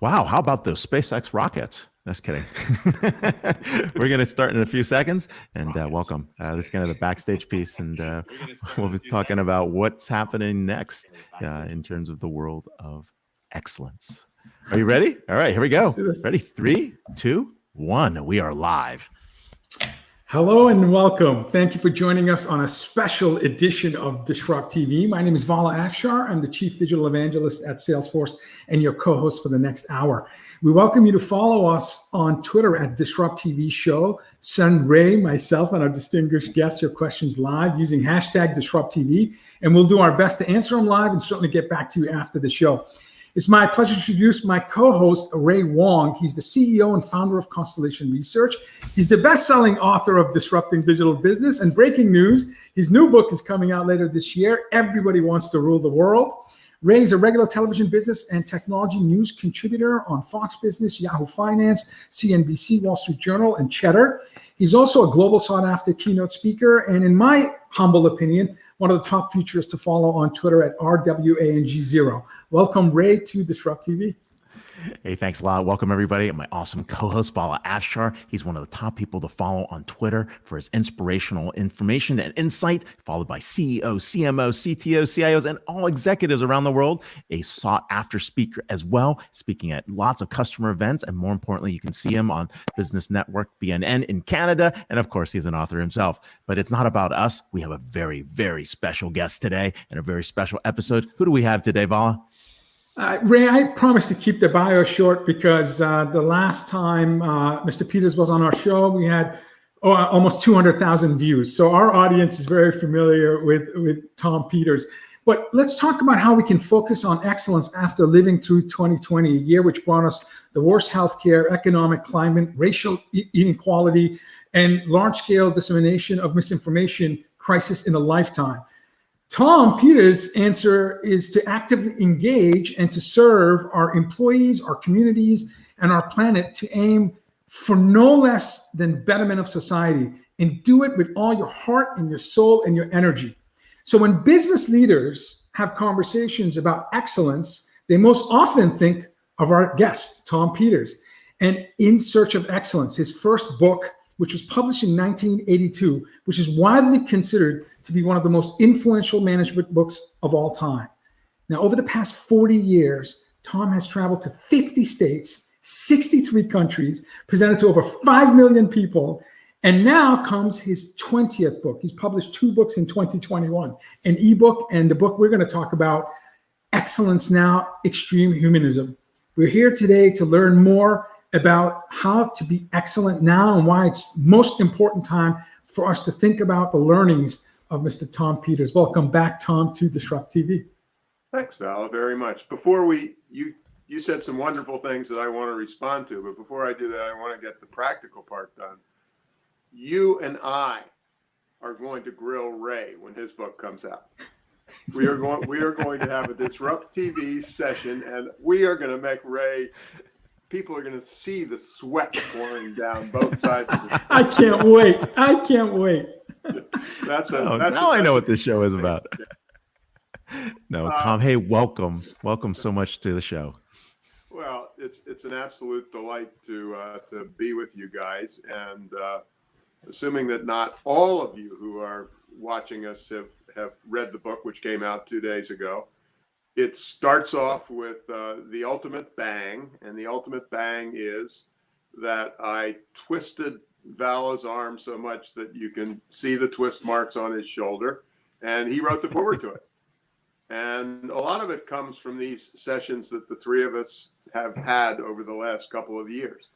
Wow, how about those SpaceX rockets? Just kidding. We're going to start in a few seconds, and welcome. This is kind of the backstage piece, and we'll be talking about what's happening next in terms of the world of excellence. Are you ready? All right, here we go. Ready? 3, 2, 1. We are live. Hello and welcome. Thank you for joining us on a special edition of DisrupTV. My name is Vala Afshar. I'm the Chief Digital Evangelist at Salesforce and your co-host for the next hour. We welcome you to follow us on Twitter at DisrupTV Show. Send Ray, myself, and our distinguished guests your questions live using hashtag DisrupTV, and we'll do our best to answer them live and certainly get back to you after the show. It's my pleasure to introduce my co-host, Ray Wang. He's the CEO and founder of Constellation Research. He's the best-selling author of Disrupting Digital Business. And breaking news, his new book is coming out later this year, Everybody Wants to Rule the World. Ray is a regular television business and technology news contributor on Fox Business, Yahoo Finance, CNBC, Wall Street Journal, and Cheddar. He's also a global sought-after keynote speaker, and in my humble opinion, one of the top futurists to follow on Twitter at RWANG0. Welcome, Ray, to DisrupTV. Hey, thanks a lot. Welcome, everybody. And my awesome co-host, Vala Afshar. He's one of the top people to follow on Twitter for his inspirational information and insight, followed by CEOs, CMOs, CTOs, CIOs, and all executives around the world. A sought-after speaker as well, speaking at lots of customer events. And more importantly, you can see him on Business Network, BNN in Canada. And of course, he's an author himself. But it's not about us. We have a very, very special guest today and a very special episode. Who do we have today, Vala? Ray, I promised to keep the bio short because the last time Mr. Peters was on our show, we had almost 200,000 views. So our audience is very familiar with Tom Peters. But let's talk about how we can focus on excellence after living through 2020, a year which brought us the worst healthcare, economic climate, racial inequality, and large-scale dissemination of misinformation crisis in a lifetime. Tom Peters' answer is to actively engage and to serve our employees, our communities, and our planet to aim for no less than betterment of society, and do it with all your heart and your soul and your energy. So when business leaders have conversations about excellence, they most often think of our guest, Tom Peters, and In Search of Excellence, his first book, which was published in 1982, which is widely considered to be one of the most influential management books of all time. Now, over the past 40 years, Tom has traveled to 50 states, 63 countries, presented to over 5 million people, and now comes his 20th book. He's published 2 books in 2021, an ebook and the book we're going to talk about, Excellence Now, Extreme Humanism. We're here today to learn more about how to be excellent now and why it's most important time for us to think about the learnings of Mr. Tom Peters. Welcome back, Tom, to DisrupTV. Thanks, Vala, very much. Before you said some wonderful things that I want to respond to, but before I do that, I want to get the practical part done. You and I are going to grill Ray when his book comes out. We are going to have a DisrupTV session, and we are going to make Ray. People are going to see the sweat pouring down both sides of the I can't wait. I can't wait. Now I know what this show is about. No, Tom, hey, welcome. Welcome so much to the show. Well, it's an absolute delight to be with you guys. And assuming that not all of you who are watching us have read the book, which came out 2 days ago, it starts off with the ultimate bang, and the ultimate bang is that I twisted Vala's arm so much that you can see the twist marks on his shoulder, and he wrote the foreword to it. And a lot of it comes from these sessions that the three of us have had over the last couple of years.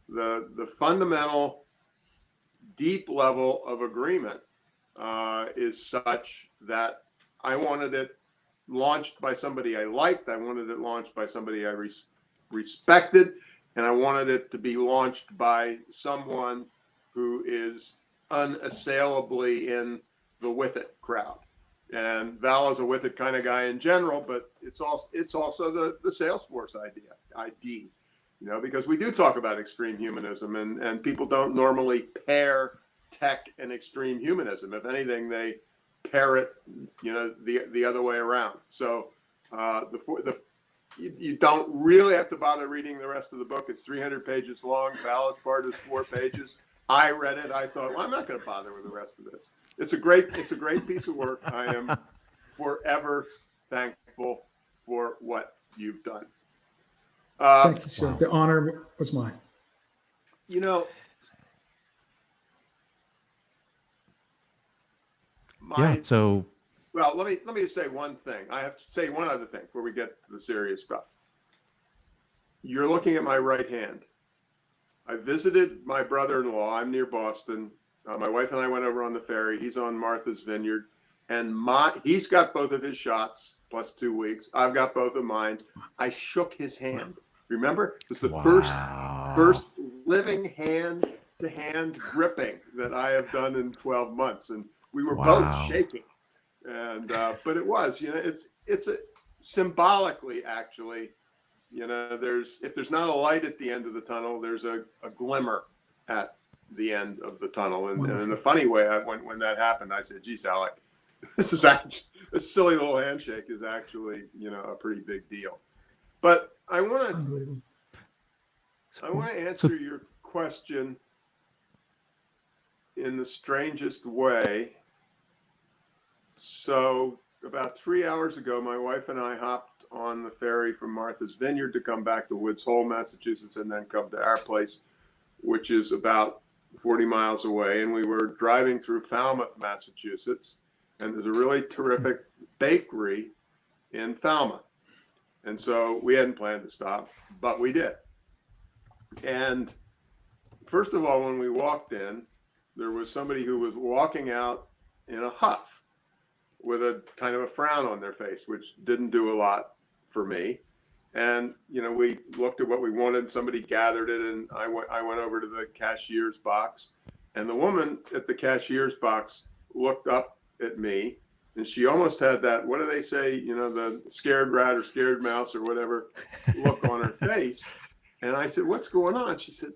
The fundamental deep level of agreement is such that I wanted it launched by somebody I liked. I wanted it launched by somebody I respected, and I wanted it to be launched by someone who is unassailably in the with it crowd. And Vala's a with it kind of guy in general, but it's also the Salesforce ID, because we do talk about extreme humanism, and people don't normally pair tech and extreme humanism. If anything, they pair it, the other way around. So the you don't really have to bother reading the rest of the book. It's 300 pages long. Vala's part is 4 pages. I read it. I thought, well, I'm not going to bother with the rest of this. It's a great piece of work. I am forever thankful for what you've done. Thank you, sir. Wow. The honor was mine. You know, well, let me just say one thing. I have to say one other thing before we get to the serious stuff. You're looking at my right hand. I visited my brother-in-law. I'm near Boston. My wife and I went over on the ferry. He's on Martha's Vineyard, and he's got both of his shots plus 2 weeks. I've got both of mine. I shook his hand. Remember, it was the first living hand-to-hand gripping that I have done in 12 months, and we were both shaking. And but it was, you know, it's a symbolically actually, you know, if there's not a light at the end of the tunnel, there's a glimmer at the end of the tunnel. And in a funny way, when that happened, I said, geez, Alec, this silly little handshake is actually, you know, a pretty big deal. But I want to answer your question in the strangest way. So about 3 hours ago, my wife and I hopped on the ferry from Martha's Vineyard to come back to Woods Hole, Massachusetts, and then come to our place, which is about 40 miles away. And we were driving through Falmouth, Massachusetts, and there's a really terrific bakery in Falmouth. And so we hadn't planned to stop, but we did. And first of all, when we walked in, there was somebody who was walking out in a huff with a kind of a frown on their face, which didn't do a lot for me. And, you know, we looked at what we wanted. Somebody gathered it, and I went over to the cashier's box, and the woman at the cashier's box looked up at me, and she almost had that, what do they say, you know, the scared rat or scared mouse or whatever look on her face. And I said, what's going on? She said,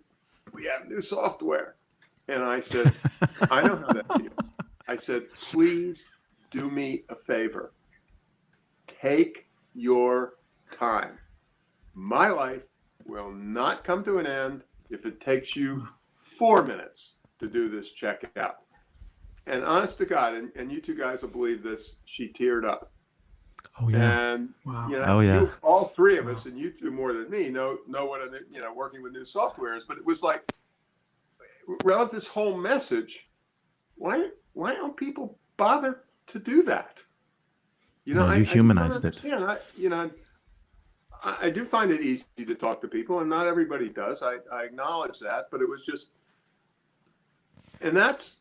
we have new software. And I said, I know how that feels. I said, please do me a favor. Take your time. My life will not come to an end if it takes you 4 minutes to do this checkout. And honest to God, and you two guys will believe this, she teared up. Oh yeah. And wow. You know, all three of us, and you two more than me, know what working with new software is. But it was like, relative to this whole message, why don't people bother to do that? You know, you humanized it. I do find it easy to talk to people, and not everybody does. I acknowledge that, but it was just, and that's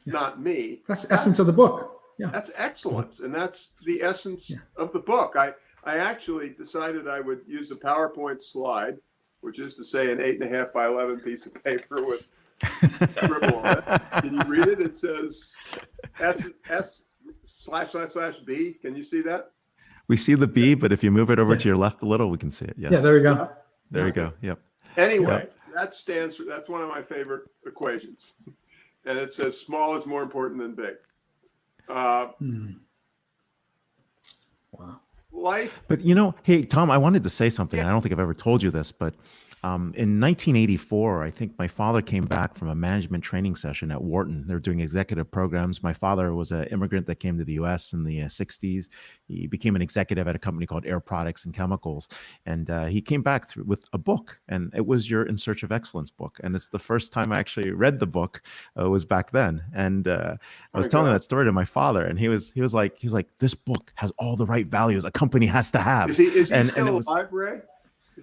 not me. That's the essence of the book. Yeah, that's excellence, and that's the essence of the book. I actually decided I would use a PowerPoint slide, which is to say an 8.5 by 11 piece of paper with scribble on it. Can you read it? It says S//B. Can you see that? We see the B, but if you move it over to your left a little, we can see it. Yes. Yeah, there we go. There we go. Yep. Anyway, that's one of my favorite equations. And it says small is more important than big. Wow. Life. But you know, hey, Tom, I wanted to say something. I don't think I've ever told you this, but in 1984, I think my father came back from a management training session at Wharton. They were doing executive programs. My father was an immigrant that came to the U.S. in the 60s. He became an executive at a company called Air Products and Chemicals. And he came back with a book, and it was your In Search of Excellence book. And it's the first time I actually read the book was back then. And I was telling that story to my father, and he was like, this book has all the right values a company has to have. Is he still alive, Ray?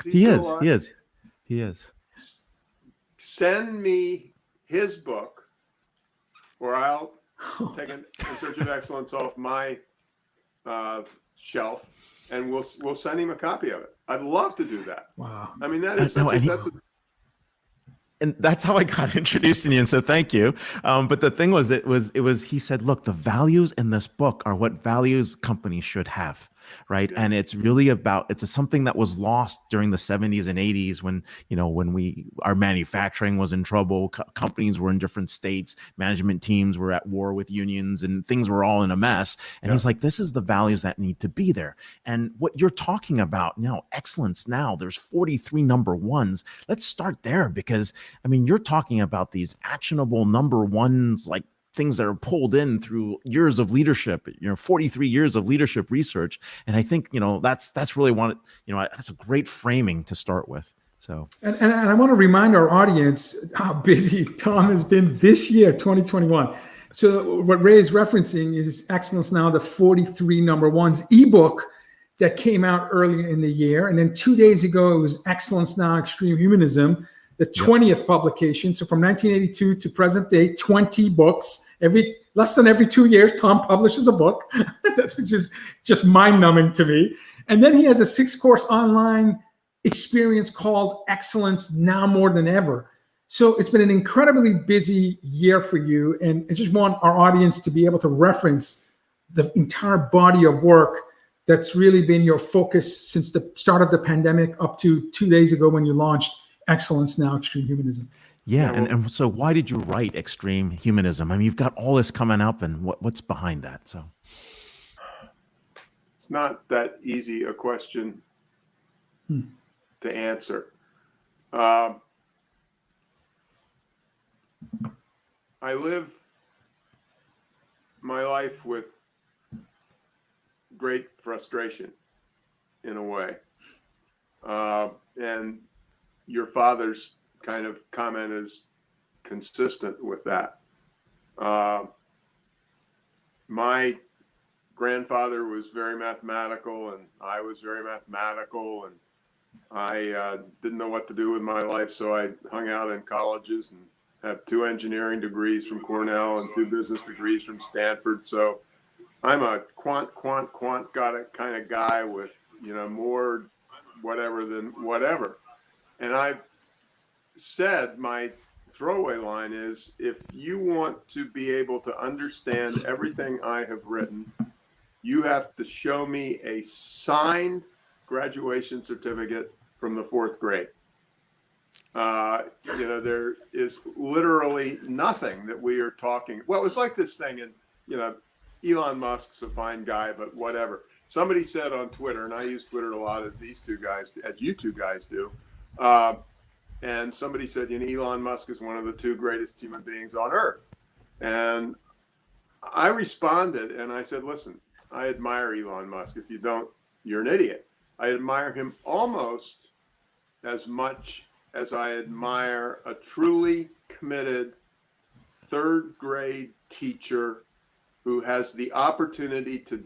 He is. He is. Send me his book, or I'll take In Search of Excellence off my shelf, and we'll send him a copy of it. I'd love to do that. Wow. I mean, that is and that's how I got introduced to you. And so thank you. But the thing was, he said, look, the values in this book are what values companies should have. right? Yeah. And it's really about, it's something that was lost during the 70s and 80s when, when our manufacturing was in trouble, companies were in different states, management teams were at war with unions, and things were all in a mess. And Yeah. he's like, this is the values that need to be there. And what you're talking about now, excellence now, there's 43 number ones. Let's start there, because I mean, you're talking about these actionable number ones, like things that are pulled in through years of leadership, 43 years of leadership research. And I think, that's really that's a great framing to start with. So, and I want to remind our audience how busy Tom has been this year, 2021. So what Ray is referencing is Excellence Now, the 43 number ones ebook that came out earlier in the year. And then 2 days ago, it was Excellence Now, Extreme Humanism, the 20th publication. So from 1982 to present day, 20 books. Less than every 2 years, Tom publishes a book. That's just mind-numbing to me. And then he has a 6-course online experience called Excellence Now More Than Ever. So it's been an incredibly busy year for you. And I just want our audience to be able to reference the entire body of work that's really been your focus since the start of the pandemic up to 2 days ago when you launched Excellence Now, Extreme Humanism. Yeah. And so why did you write Extreme Humanism? I mean, you've got all this coming up, and what's behind that? So it's not that easy a question to answer. I live my life with great frustration in a way. And your father's kind of comment is consistent with that. My grandfather was very mathematical, and I was very mathematical, and I didn't know what to do with my life, so I hung out in colleges and have 2 engineering degrees from Cornell and 2 business degrees from Stanford. So I'm a quant got it kind of guy with, more whatever than whatever. And I've said, my throwaway line is, if you want to be able to understand everything I have written, you have to show me a signed graduation certificate from the 4th grade. There is literally nothing that we are talking. Well, it's like this thing, and Elon Musk's a fine guy, but whatever. Somebody said on Twitter, and I use Twitter a lot, as you two guys do. And somebody said, Elon Musk is one of the 2 greatest human beings on earth. And I responded and I said, listen, I admire Elon Musk. If you don't, you're an idiot. I admire him almost as much as I admire a truly committed 3rd grade teacher who has the opportunity to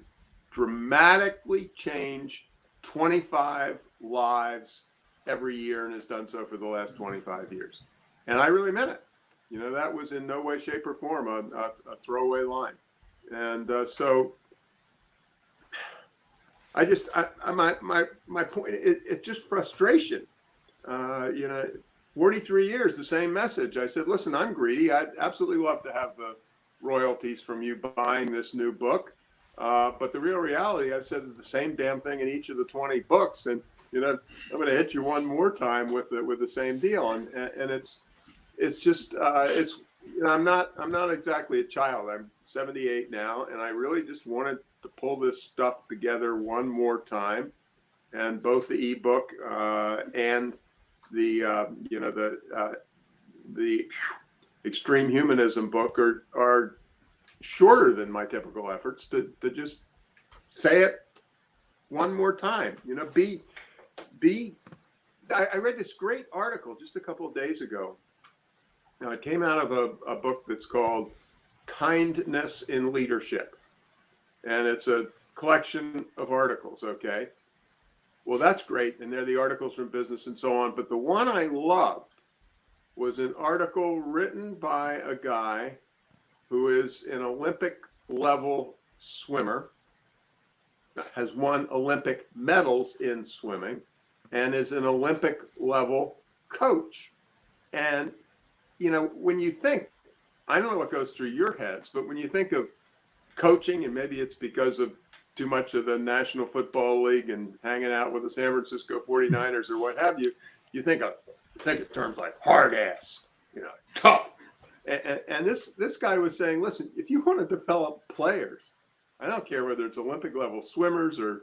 dramatically change 25 lives every year and has done so for the last 25 years. And I really meant it. That was in no way, shape, or form a throwaway line. And so my point, it's just frustration. 43 years, the same message. I said, listen, I'm greedy. I'd absolutely love to have the royalties from you buying this new book. But the real reality, I've said the same damn thing in each of the 20 books. And, I'm going to hit you one more time with the same deal. And it's just, I'm not exactly a child. I'm 78 now. And I really just wanted to pull this stuff together one more time. And both the ebook and the Extreme Humanism book are shorter than my typical efforts to just say it one more time. I read this great article just a couple of days ago. Now, it came out of a book that's called Kindness in Leadership. And it's a collection of articles, okay? Well, that's great. And they're the articles from business and so on. But the one I loved was an article written by a guy who is an Olympic level swimmer, has won Olympic medals in swimming, and is an Olympic level coach. And, when you think, I don't know what goes through your heads, but when you think of coaching, and maybe it's because of too much of the National Football League and hanging out with the San Francisco 49ers or what have you, you think of terms like hard ass, tough. And this guy was saying, listen, if you want to develop players, I don't care whether it's Olympic level swimmers or,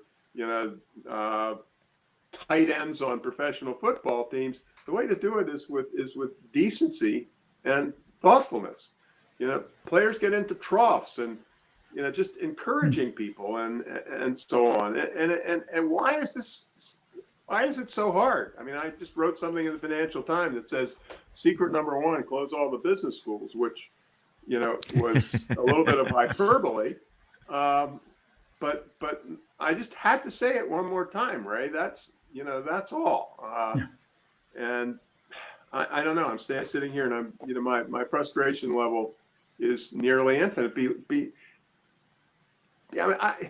tight ends on professional football teams, the way to do it is with decency and thoughtfulness. Players get into troughs and, just encouraging people and so on. And why is it so hard? I mean, I just wrote something in the Financial Times that says secret number one, close all the business schools, which, was a little bit of hyperbole. But I just had to say it one more time, Ray. That's all. And I don't know. I'm sitting here and I'm, my frustration level is nearly infinite. I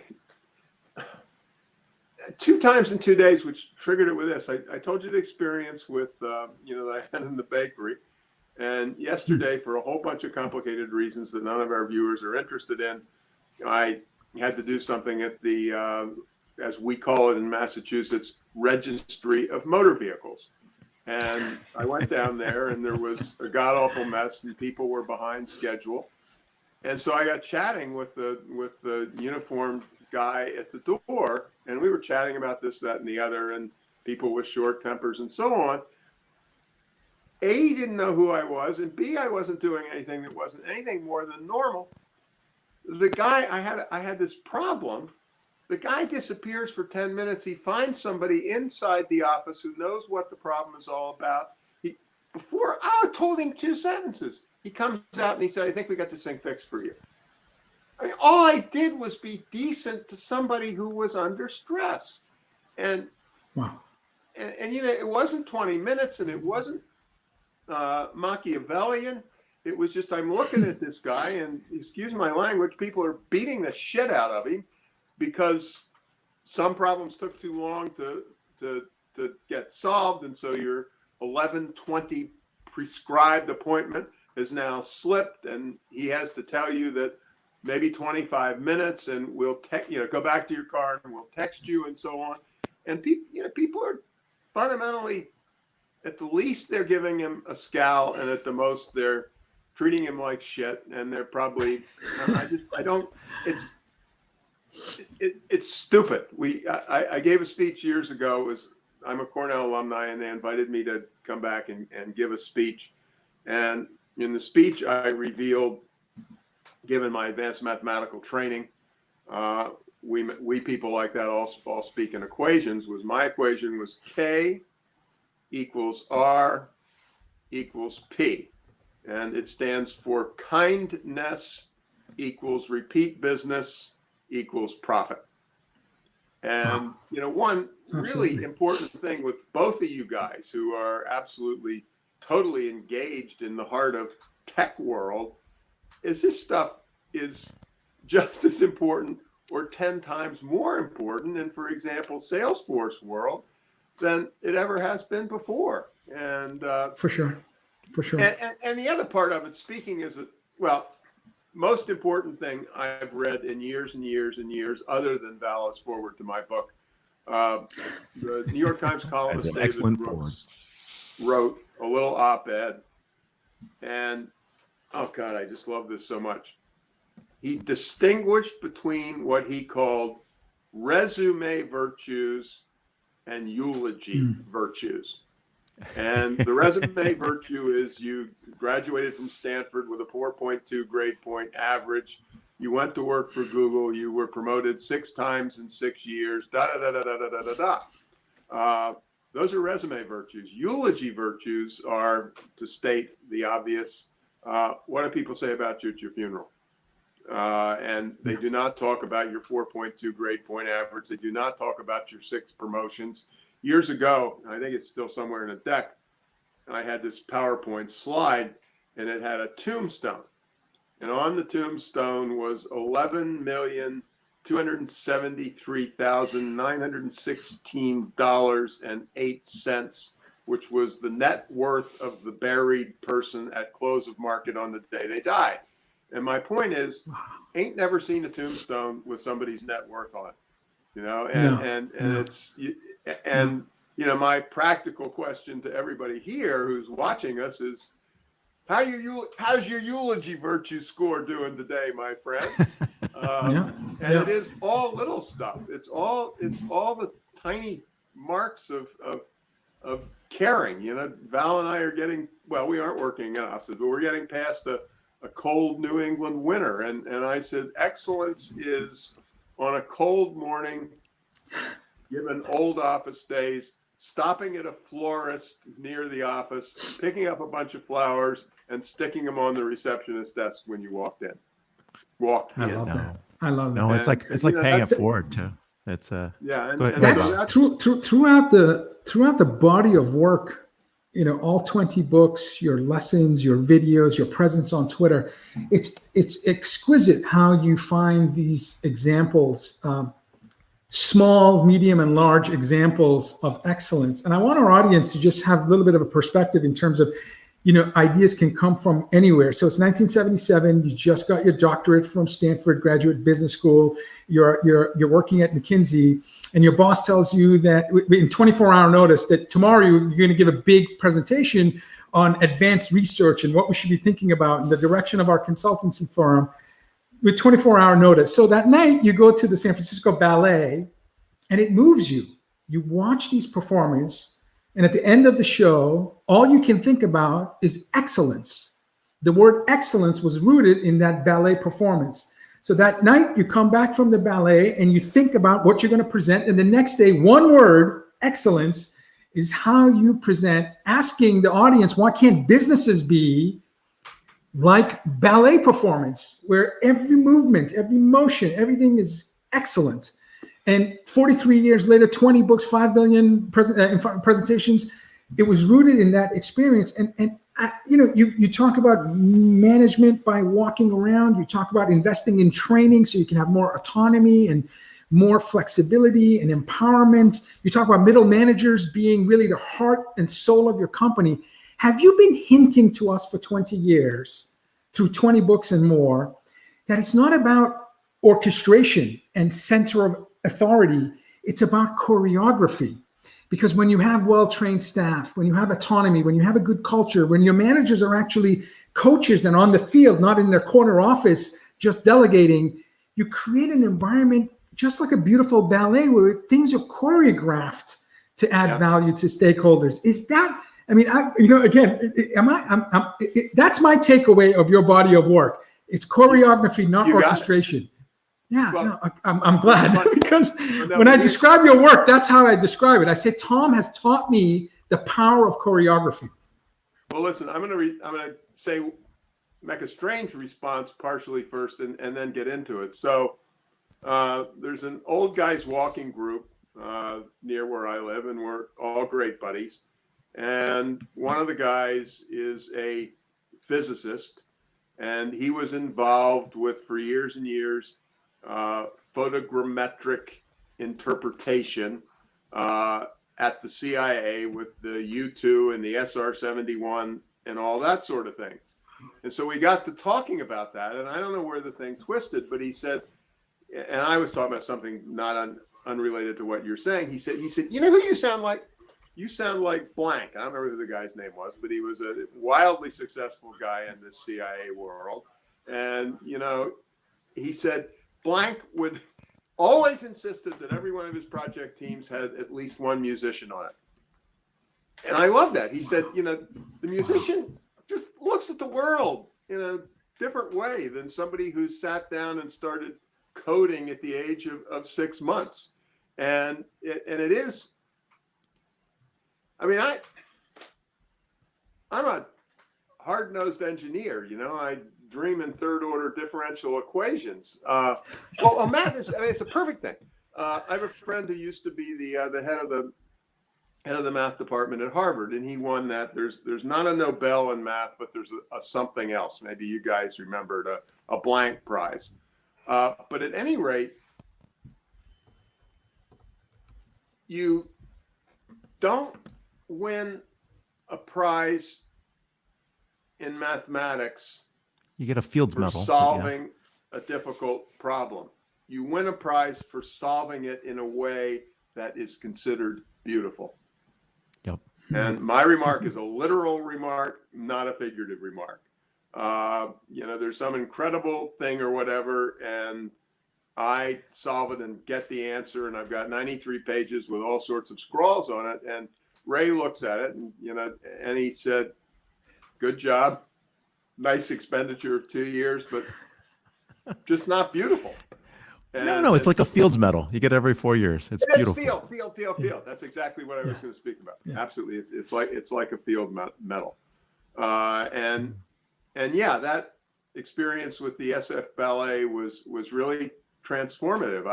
2 times in 2 days, which triggered it with this. I told you the experience with, that I had in the bakery. And yesterday, for a whole bunch of complicated reasons that none of our viewers are interested in, I had to do something at the, as we call it in Massachusetts, Registry of Motor Vehicles. And I went down there and there was a god-awful mess and people were behind schedule. And so I got chatting with the uniformed guy at the door, and we were chatting about this, that, and the other, and people with short tempers and so on. A, he didn't know who I was, and B, I wasn't doing anything that wasn't anything more than normal. The guy, I had this problem. The guy disappears for 10 minutes. He finds somebody inside the office who knows what the problem is all about. Before I told him 2 sentences, he comes out and he said, I think we got this thing fixed for you. I mean, all I did was be decent to somebody who was under stress. And, wow. And it wasn't 20 minutes and it wasn't Machiavellian. It was just, I'm looking at this guy and, excuse my language, people are beating the shit out of him because some problems took too long to get solved. And so your 11:20 prescribed appointment has now slipped, and he has to tell you that maybe 25 minutes and we'll go back to your car and we'll text you and so on. And people are fundamentally, at the least, they're giving him a scowl, and at the most, they're treating him like shit. And they're probably, it's stupid. I gave a speech years ago. I'm a Cornell alumni, and they invited me to come back and give a speech. And in the speech, I revealed, given my advanced mathematical training, we people like that all speak in equations. My equation was K equals R equals P. And it stands for kindness equals repeat business equals profit. And, one really important thing with both of you guys who are absolutely, totally engaged in the heart of tech world is this stuff is just as important or 10 times more important in, for example, Salesforce world than it ever has been before. And for sure. And the other part of it, speaking is, most important thing I've read in years and years and years, other than Vala's forward to my book, the New York Times columnist David Brooks wrote a little op-ed, and oh God, I just love this so much. He distinguished between what he called resume virtues and eulogy virtues. And the resume virtue is you graduated from Stanford with a 4.2 grade point average. You went to work for Google. You were promoted 6 times in 6 years. Those are resume virtues. Eulogy virtues are, to state the obvious, what do people say about you at your funeral? And they do not talk about your 4.2 grade point average. They do not talk about your 6 promotions. Years ago, I think it's still somewhere in a deck, I had this PowerPoint slide, and it had a tombstone. And on the tombstone was $11,273,916.08, which was the net worth of the buried person at close of market on the day they died. And my point is, ain't never seen a tombstone with somebody's net worth on it, you know, and it's, and, you know, my practical question to everybody here who's watching us is, how's your eulogy virtue score doing today, my friend? It is all little stuff. It's all the tiny marks of caring. You know, Val and I are getting, well, we aren't working in offices, but we're getting past a cold New England winter. And I said, excellence is on a cold morning, given old office days, stopping at a florist near the office, picking up a bunch of flowers and sticking them on the receptionist desk when you walked in. I love that. I love that. No, it's like paying it forward too. It's that's throughout the body of work, you know, all 20 books, your lessons, your videos, your presence on Twitter. It's exquisite how you find these examples, small, medium, and large examples of excellence. And I want our audience to just have a little bit of a perspective in terms of, you know, ideas can come from anywhere. So it's 1977. You just got your doctorate from Stanford Graduate Business School. You're working at McKinsey, and your boss tells you that in 24-hour notice that tomorrow you're going to give a big presentation on advanced research and what we should be thinking about in the direction of our consultancy firm with 24-hour notice. So that night you go to the San Francisco Ballet, and it moves you. You watch these performers. And at the end of the show, all you can think about is excellence. The word excellence was rooted in that ballet performance. So that night you come back from the ballet and you think about what you're going to present. And the next day, one word, excellence, is how you present, asking the audience, why can't businesses be like ballet performance, where every movement, every motion, everything is excellent? And 43 years later, 20 books, 5 billion presentations. It was rooted in that experience. And you know, you talk about management by walking around. You talk about investing in training so you can have more autonomy and more flexibility and empowerment. You talk about middle managers being really the heart and soul of your company. Have you been hinting to us for 20 years through 20 books and more that it's not about orchestration and center of authority, it's about choreography? Because when you have well-trained staff, when you have autonomy, when you have a good culture, when your managers are actually coaches and on the field, not in their corner office, just delegating, you create an environment just like a beautiful ballet where things are choreographed to add value to stakeholders. Is that, I mean, that's my takeaway of your body of work. It's choreography, not orchestration. Yeah, well, no, I'm glad because when I describe your work, that's how I describe it. I say, Tom has taught me the power of choreography. Well, listen, I'm going to make a strange response partially first and then get into it. So there's an old guys walking group near where I live, and we're all great buddies. And one of the guys is a physicist, and he was involved with, for years and years, photogrammetric interpretation at the CIA with the U-2 and the SR-71 and all that sort of things. And so we got to talking about that, and I don't know where the thing twisted, but he said, and I was talking about something not unrelated to what you're saying. He said, you know who you sound like? You sound like blank. I don't remember who the guy's name was, but he was a wildly successful guy in the CIA world. And, you know, he said, blank would always insisted that every one of his project teams had at least one musician on it. And I love that. He said, you know, the musician just looks at the world in a different way than somebody who sat down and started coding at the age of 6 months. And it is, I mean, I'm a hard-nosed engineer, you know, I dream in third-order differential equations. Well, Matt, it's a perfect thing. I have a friend who used to be the head of the math department at Harvard, and he won that. There's not a Nobel in math, but there's a something else. Maybe you guys remembered a blank prize. But at any rate, you don't win a prize in mathematics You get a Fields for Medal. solving a difficult problem. You win a prize for solving it in a way that is considered beautiful. Yep. And my remark is a literal remark, not a figurative remark. There's some incredible thing or whatever, and I solve it and get the answer, and I've got 93 pages with all sorts of scrawls on it. And Ray looks at it, and he said, "Good job, nice expenditure of 2 years, but just not beautiful." And no, it's like a Fields Medal. You get every 4 years. It's beautiful. Field. That's exactly what I was going to speak about. Yeah. Absolutely, it's like a field medal, and that experience with the SF Ballet was really transformative.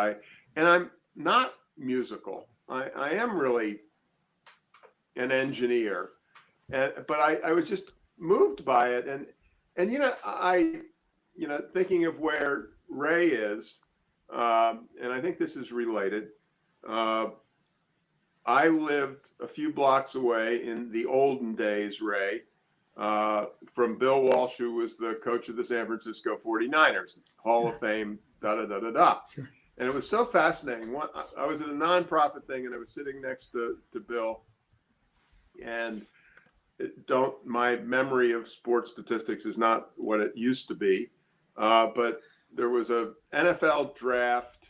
I'm not musical. I am really an engineer, but I was just moved by it, and thinking of where Ray is. And I think this is related. I lived a few blocks away in the olden days, Ray, from Bill Walsh, who was the coach of the San Francisco 49ers, Hall of Fame, da-da-da-da-da. Sure. And it was so fascinating. I was at a nonprofit thing, and I was sitting next to Bill. And my memory of sports statistics is not what it used to be, but there was a NFL draft,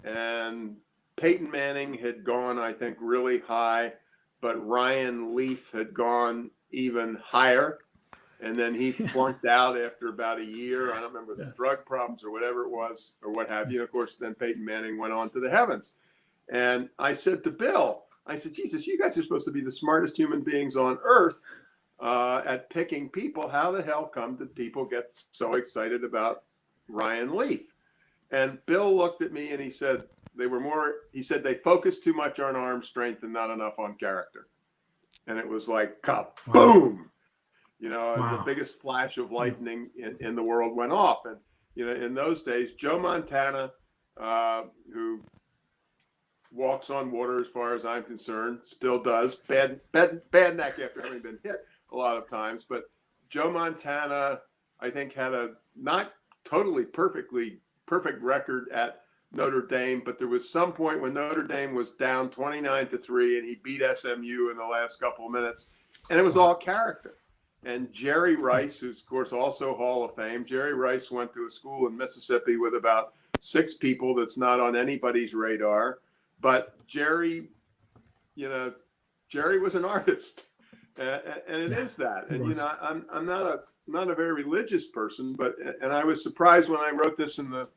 and Peyton Manning had gone, I think, really high, but Ryan Leaf had gone even higher. And then he flunked out after about a year. I don't remember the drug problems or whatever it was or what have you. And of course, then Peyton Manning went on to the heavens. And I said to Bill, I said, Jesus, you guys are supposed to be the smartest human beings on earth at picking people. How the hell come did people get so excited about Ryan Leaf? And Bill looked at me and he said they focused too much on arm strength and not enough on character. And it was like kaboom. The biggest flash of lightning in the world went off. And in those days, Joe Montana, who walks on water as far as I'm concerned, still does, bad neck after having been hit a lot of times, but Joe Montana, I think, had a not totally perfect record at Notre Dame, but there was some point when Notre Dame was down 29-3 and he beat SMU in the last couple of minutes, and it was all character. And Jerry Rice, who's of course also Hall of Fame, Jerry Rice went to a school in Mississippi with about 6 people that's not on anybody's radar, but Jerry was an artist, and it is that. And I'm not a very religious person, and I was surprised when I wrote this in the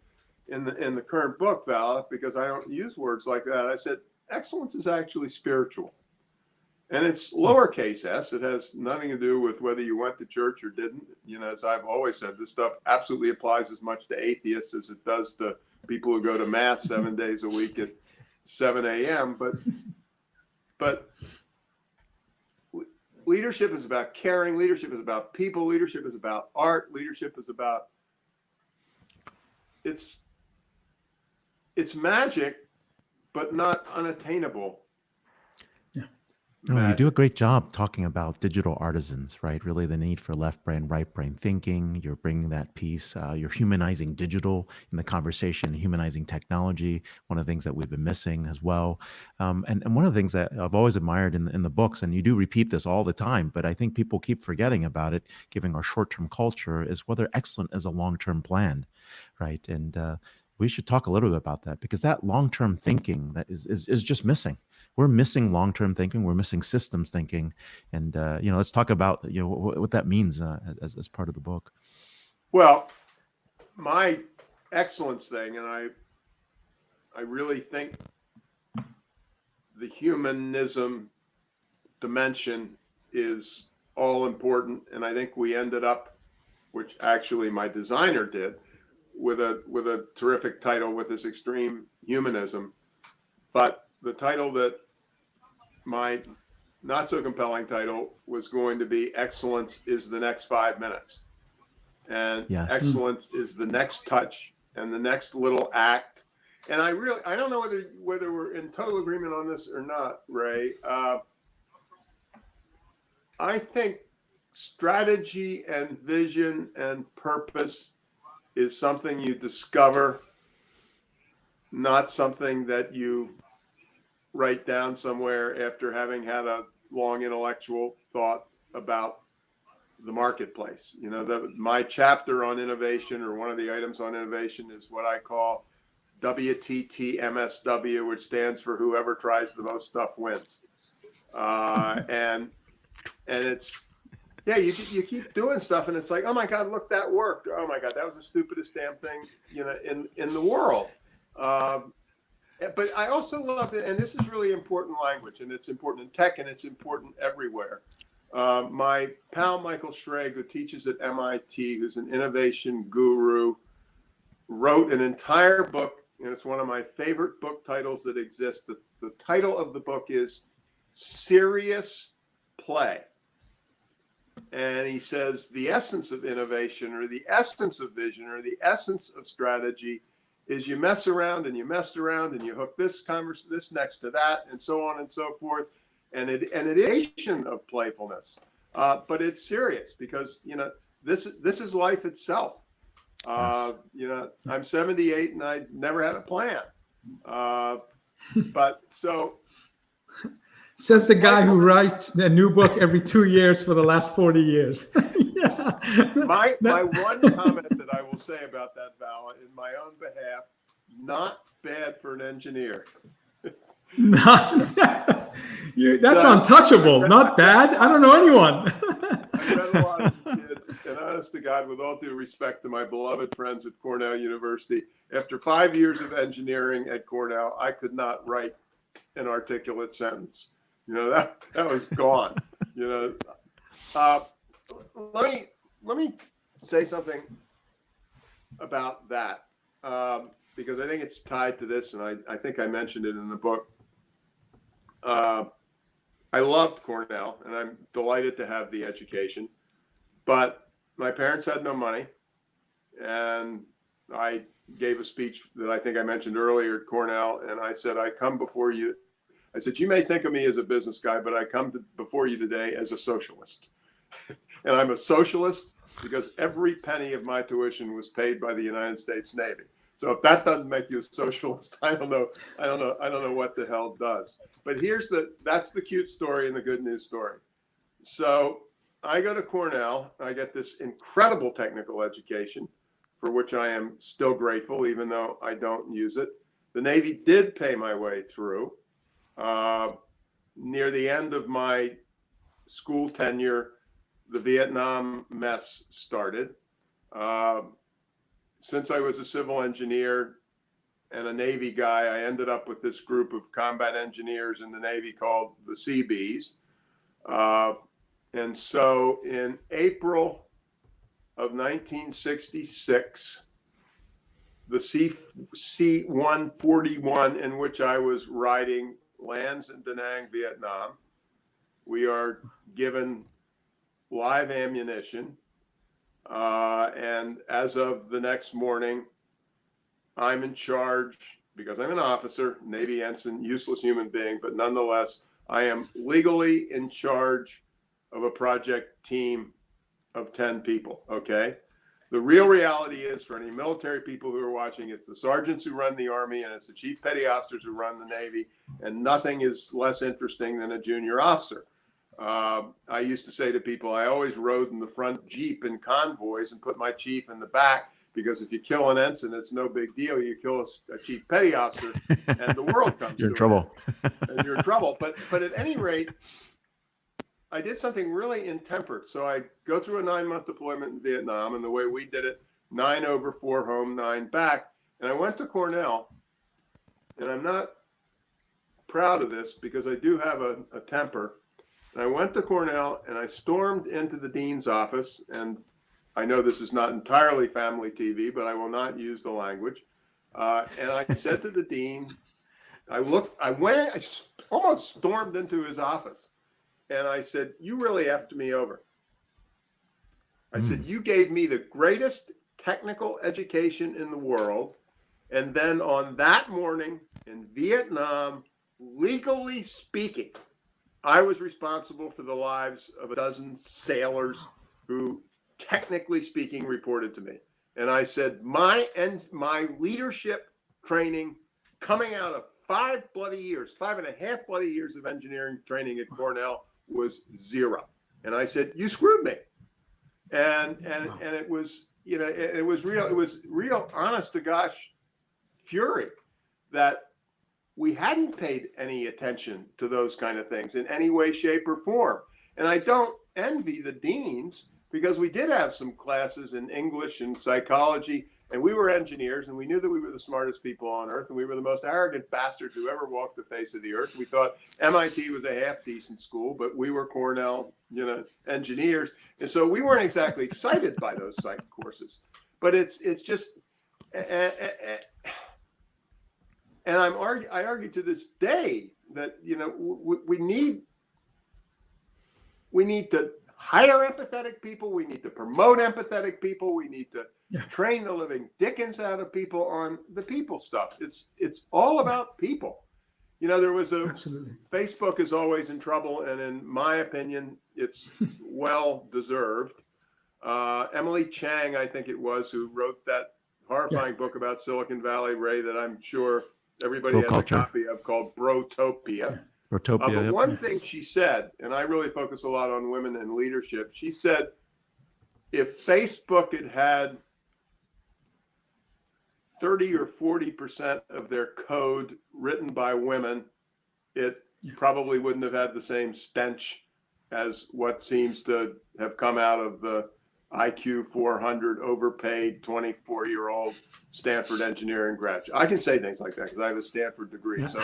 current book, Vala, because I don't use words like that. I said excellence is actually spiritual, and it's lowercase s. It has nothing to do with whether you went to church or didn't. As I've always said, this stuff absolutely applies as much to atheists as it does to people who go to mass 7 days a week at 7 a.m. But leadership is about caring. Leadership is about people. Leadership is about art. Leadership is about it's magic, but not unattainable. No, you do a great job talking about digital artisans, right? Really the need for left brain, right brain thinking. You're bringing that piece. You're humanizing digital in the conversation, humanizing technology, one of the things that we've been missing as well. And one of the things that I've always admired in the books, and you do repeat this all the time, but I think people keep forgetting about it, given our short-term culture, is whether excellent is a long-term plan, right? And we should talk a little bit about that, because that long-term thinking that is just missing. We're missing long-term thinking. We're missing systems thinking. And, let's talk about, what that means as part of the book. Well, my excellence thing, and I really think the humanism dimension is all important. And I think we ended up, which actually my designer did, with a terrific title with this extreme humanism. But the title that my not so compelling title was going to be Excellence is the Next 5 Minutes. And yes. Excellence is the next touch and the next little act. And I don't know whether we're in total agreement on this or not, Ray. I think strategy and vision and purpose is something you discover, not something that you write down somewhere after having had a long intellectual thought about the marketplace. You know, my chapter on innovation, or one of the items on innovation, is what I call WTTMSW, which stands for whoever tries the most stuff wins. And it's, yeah, you keep doing stuff and it's like, oh my God, look, that worked. Oh my God, that was the stupidest damn thing, you know, in the world. But I also love it, and this is really important language, and it's important in tech, and it's important everywhere. My pal Michael Schrag, who teaches at MIT, who's an innovation guru, wrote an entire book, and it's one of my favorite book titles that exists. The title of the book is Serious Play. And he says the essence of innovation, or the essence of vision, or the essence of strategy is you mess around and you messed around and you hook this next to that, and so on and so forth. And it is of playfulness, but it's serious, because, you know, this is life itself. Yes. You know, I'm 78 and I never had a plan. But so. Says the guy who writes a new book every 2 years for the last 40 years. Yeah. My one comment that I will say about that, Vala, in my own behalf, not bad for an engineer. That's untouchable. Not bad. I don't know anyone. I read a lot as a kid, and honest to God, with all due respect to my beloved friends at Cornell University, after 5 years of engineering at Cornell, I could not write an articulate sentence. You know, that was gone. You know, let me say something about that, because I think it's tied to this, and I think I mentioned it in the book. I loved Cornell, and I'm delighted to have the education, but my parents had no money, and I gave a speech that I think I mentioned earlier at Cornell, and I said, I come before you. I said, you may think of me as a business guy, but I come before you today as a socialist. And I'm a socialist because every penny of my tuition was paid by the United States Navy. So if that doesn't make you a socialist, I don't know what the hell does. But that's the cute story and the good news story. So I go to Cornell, I get this incredible technical education, for which I am still grateful, even though I don't use it. The Navy did pay my way through. Near the end of my school tenure, the Vietnam mess started. Since I was a civil engineer and a Navy guy, I ended up with this group of combat engineers in the Navy called the Seabees. And so in April of 1966, the C-141 in which I was riding lands in Da Nang, Vietnam. We are given live ammunition. And as of the next morning, I'm in charge, because I'm an officer, Navy ensign, useless human being, but nonetheless, I am legally in charge of a project team of 10 people, okay? The real reality is, for any military people who are watching, it's the sergeants who run the Army, and it's the chief petty officers who run the Navy, and nothing is less interesting than a junior officer. I used to say to people, I always rode in the front Jeep in convoys and put my chief in the back, because if you kill an ensign, it's no big deal. You kill a chief petty officer, and the world comes You're in to trouble. and you're in trouble. But at any rate, I did something really intemperate. So I go through a 9-month deployment in Vietnam, and the way we did it, 9 over, 4 home, 9 back. And I went to Cornell, and I'm not proud of this because I do have a temper. And I went to Cornell, and I stormed into the dean's office, and I know this is not entirely family TV, but I will not use the language. And I said to the dean, I almost stormed into his office. And I said, you really effed me over. I said, you gave me the greatest technical education in the world. And then on that morning in Vietnam, legally speaking, I was responsible for the lives of a dozen sailors who, technically speaking, reported to me. And I said, my leadership training coming out of 5.5 bloody years of engineering training at Cornell was 0. And I said, you screwed me. And it was, you know, it was real honest to gosh fury that we hadn't paid any attention to those kind of things in any way, shape, or form. And I don't envy the deans, because we did have some classes in English and psychology, and we were engineers, and we knew that we were the smartest people on earth, and we were the most arrogant bastards who ever walked the face of the earth. We thought MIT was a half decent school, but we were Cornell, you know, engineers, and so we weren't exactly excited by those psych courses. But it's just, and I argue to this day that, you know, we need to hire empathetic people. We need to promote empathetic people. We need to train the living dickens out of people on the people stuff. It's all about people. You know, there was Facebook is always in trouble, and in my opinion, it's well deserved. Emily Chang, I think it was, who wrote that horrifying book about Silicon Valley, Ray, that I'm sure everybody has a copy of, called Brotopia. But one thing she said, and I really focus a lot on women in leadership, she said, if Facebook had 30 or 40% of their code written by women, it probably wouldn't have had the same stench as what seems to have come out of the IQ 400 overpaid 24-year-old Stanford engineering graduate. I can say things like that because I have a Stanford degree, so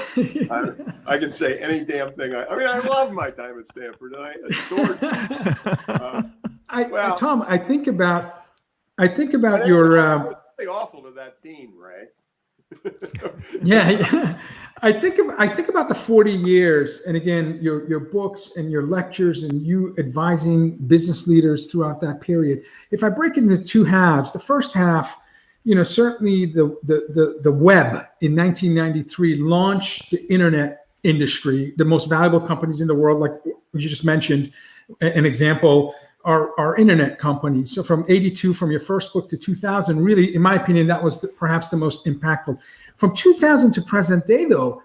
I can say any damn thing. I mean, I love my time at Stanford, and I adored it. Tom, I think about your. Really awful to that dean, Ray. Yeah. I think about the 40 years, and again, your books and your lectures and you advising business leaders throughout that period. If I break it into two halves, the first half, you know, certainly the web in 1993 launched the internet industry. The most valuable companies in the world, like you just mentioned, an example, are internet companies. So from 82, from your first book to 2000, really, in my opinion, that was perhaps the most impactful. From 2000 to present day, though,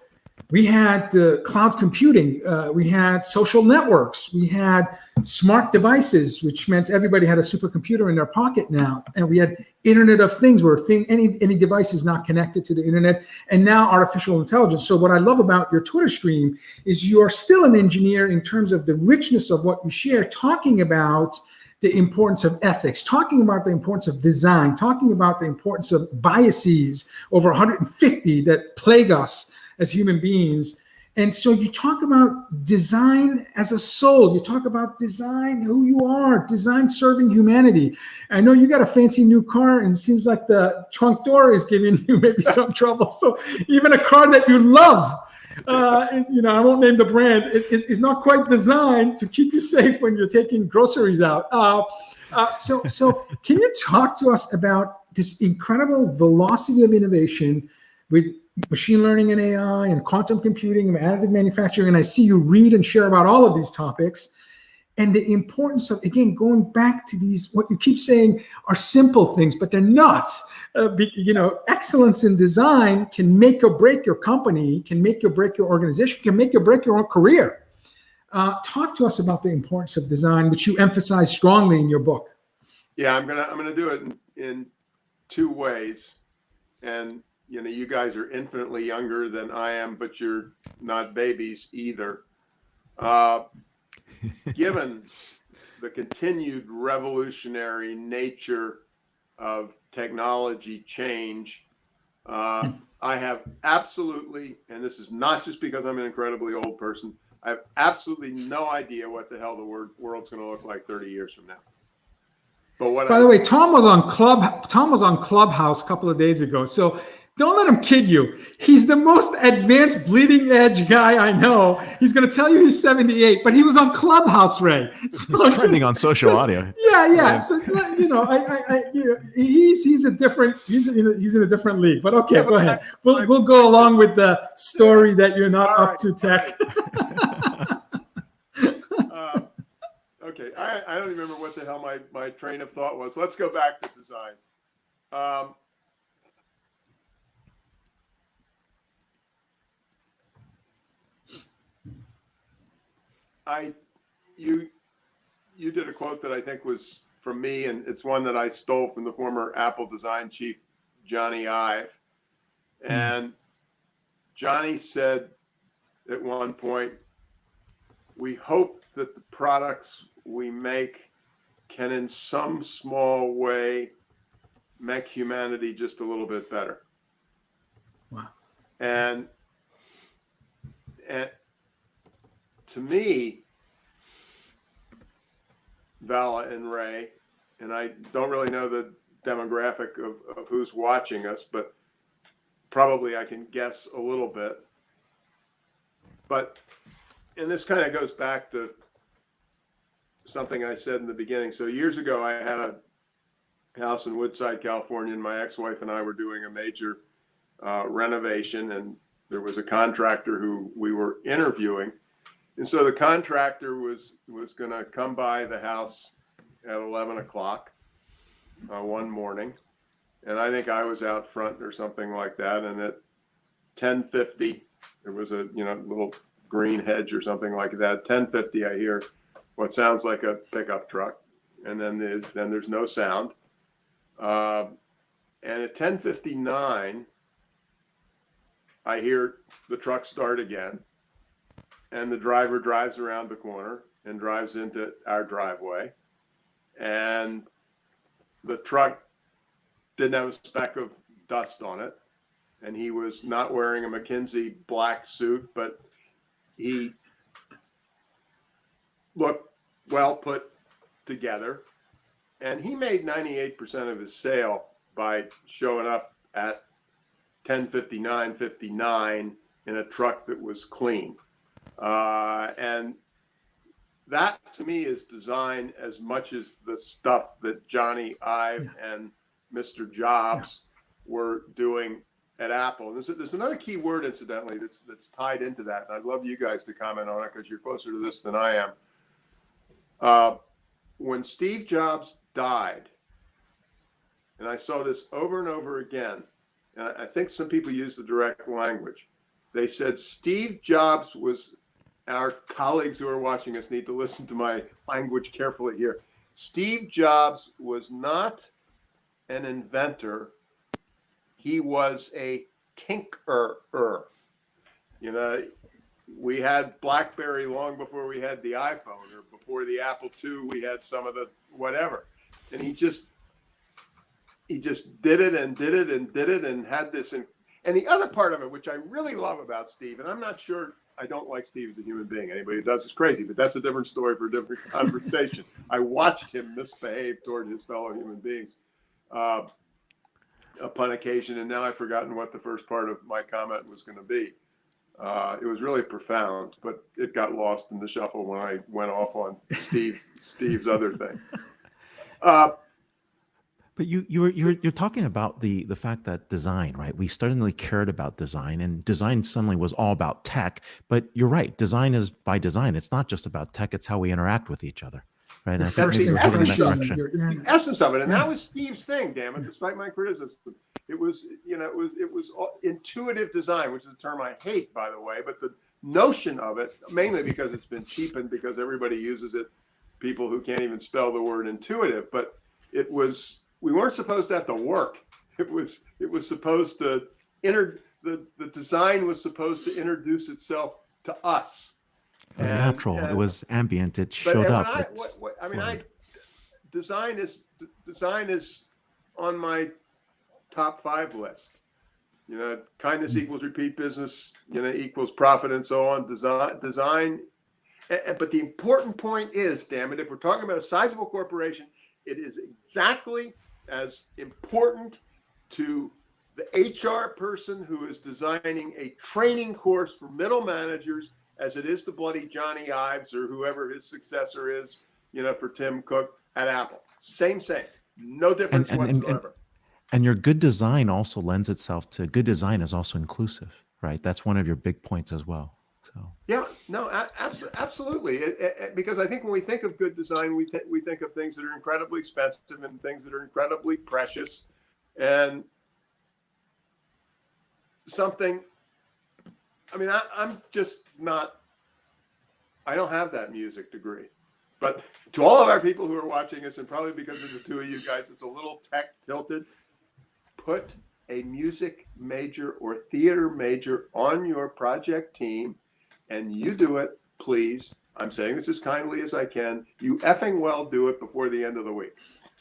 we had cloud computing, we had social networks, we had smart devices, which meant everybody had a supercomputer in their pocket now, and we had Internet of Things, where any device is not connected to the internet, and now artificial intelligence. So what I love about your Twitter stream is you are still an engineer in terms of the richness of what you share, talking about the importance of ethics, talking about the importance of design, talking about the importance of biases, over 150 that plague us as human beings. And so you talk about design as a soul. You talk about design, who you are, design serving humanity. I know you got a fancy new car, and it seems like the trunk door is giving you maybe some trouble. So even a car that you love, you know, I won't name the brand, is not quite designed to keep you safe when you're taking groceries out. So can you talk to us about this incredible velocity of innovation with machine learning and AI and quantum computing and additive manufacturing? And I see you read and share about all of these topics, and the importance of, again, going back to these, what you keep saying are simple things, but they're not. You know, excellence in design can make or break your company, can make or break your organization, can make or break your own career. Talk to us about the importance of design, which you emphasize strongly in your book. Yeah, I'm gonna do it in two ways. And you know, you guys are infinitely younger than I am, but you're not babies either. Given the continued revolutionary nature of technology change, I have absolutely, and this is not just because I'm an incredibly old person, I have absolutely no idea what the hell the world's going to look like 30 years from now. But by the way, Tom was on Clubhouse a couple of days ago, so don't let him kid you. He's the most advanced bleeding edge guy I know. He's going to tell you he's 78, but he was on Clubhouse, Ray. So he's trending on social audio. Yeah. So you know, he's in a different league. But okay, go ahead. We'll go along with the story that you're not up to tech. I don't remember what the hell my train of thought was. Let's go back to design. You did a quote that I think was from me, and it's one that I stole from the former Apple design chief, Johnny Ive. And Johnny said at one point, we hope that the products we make can in some small way make humanity just a little bit better. Wow. And to me, Vala and Ray, and I don't really know the demographic of who's watching us, but probably I can guess a little bit. But, and this kind of goes back to something I said in the beginning. So years ago, I had a house in Woodside, California, and my ex-wife and I were doing a major renovation, and there was a contractor who we were interviewing. And so the contractor was going to come by the house at 11 o'clock one morning. And I think I was out front or something like that. And at 10:50, there was a little green hedge or something like that. 10:50, I hear what sounds like a pickup truck. And then there's no sound. And at 10:59, I hear the truck start again. And the driver drives around the corner and drives into our driveway. And the truck didn't have a speck of dust on it. And he was not wearing a McKinsey black suit, but he looked well put together. And he made 98% of his sale by showing up at 10:59 in a truck that was clean. And that to me is design as much as the stuff that Johnny Ive and Mr. Jobs were doing at Apple. And there's another key word, incidentally, that's tied into that. And I'd love you guys to comment on it because you're closer to this than I am. When Steve Jobs died, and I saw this over and over again, and I think some people use the direct language. They said Steve Jobs was, our colleagues who are watching us need to listen to my language carefully here. Steve Jobs was not an inventor. He was a tinkerer. We had BlackBerry long before we had the iPhone, or before the Apple II, we had some of the whatever. And he just did it and did it and did it and had this. And the other part of it, which I really love about Steve, and I'm not sure, I don't like Steve as a human being. Anybody who does is crazy, but that's a different story for a different conversation. I watched him misbehave toward his fellow human beings upon occasion, and now I've forgotten what the first part of my comment was going to be. It was really profound, but it got lost in the shuffle when I went off on Steve's other thing. But you're talking about the fact that design, right? We suddenly cared about design, and design suddenly was all about tech. But you're right, design is by design. It's not just about tech; it's how we interact with each other, right? And I think maybe we're heading in that direction. It's the essence of it, and that was Steve's thing. Damn it! Despite my criticism, it was intuitive design, which is a term I hate, by the way. But the notion of it, mainly because it's been cheapened because everybody uses it, people who can't even spell the word intuitive, but it was. We weren't supposed to have to work. It was supposed to the design was supposed to introduce itself to us. It was natural. It was ambient. It showed up. Design is on my top 5 list. Kindness equals repeat business, equals profit, and so on. Design. But the important point is, damn it, if we're talking about a sizable corporation, it is exactly as important to the HR person who is designing a training course for middle managers as it is to bloody Johnny Ives or whoever his successor is, for Tim Cook at Apple. Same. No difference whatsoever. And your good design also lends itself to good design is also inclusive, right? That's one of your big points as well. So yeah, no, absolutely. Because I think when we think of good design, we think of things that are incredibly expensive and things that are incredibly precious, and something. I mean, I'm just not. I don't have that music degree, but to all of our people who are watching us, and probably because of the two of you guys, it's a little tech tilted. Put a music major or theater major on your project team, and you do it, please. I'm saying this as kindly as I can. You effing well do it before the end of the week.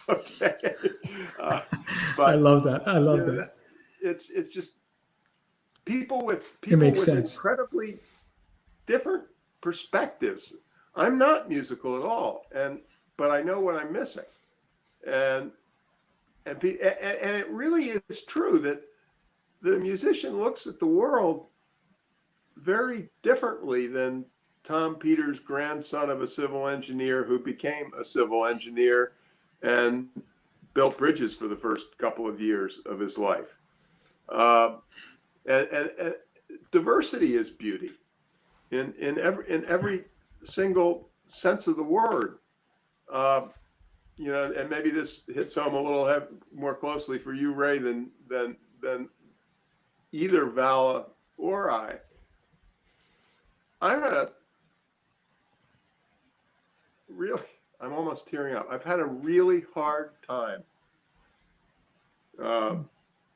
Okay. But I love that. I love that. It's just people with It makes sense. incredibly different perspectives. I'm not musical at all, but I know what I'm missing, and it really is true that the musician looks at the world very differently than Tom Peters, grandson of a civil engineer who became a civil engineer and built bridges for the first couple of years of his life. And diversity is beauty in every single sense of the word. You know, and maybe this hits home a little more closely for you, Ray, than either Vala or I. I'm almost tearing up. I've had a really hard time.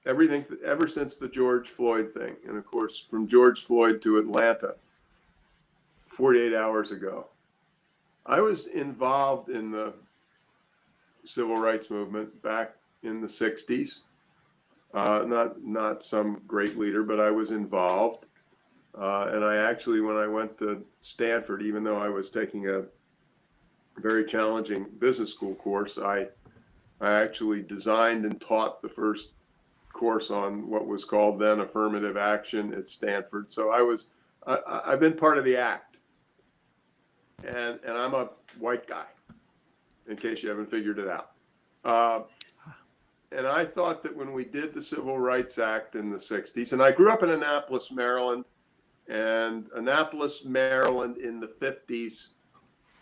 Everything ever since the George Floyd thing, and of course, from George Floyd to Atlanta, 48 hours ago, I was involved in the civil rights movement back in the 60s. Not some great leader, but I was involved. And I actually, when I went to Stanford, even though I was taking a very challenging business school course, I actually designed and taught the first course on what was called then affirmative action at Stanford. So I've been part of the act. And I'm a white guy, in case you haven't figured it out. And I thought that when we did the Civil Rights Act in the 60s, and I grew up in Annapolis, Maryland, and Annapolis, Maryland in the 50s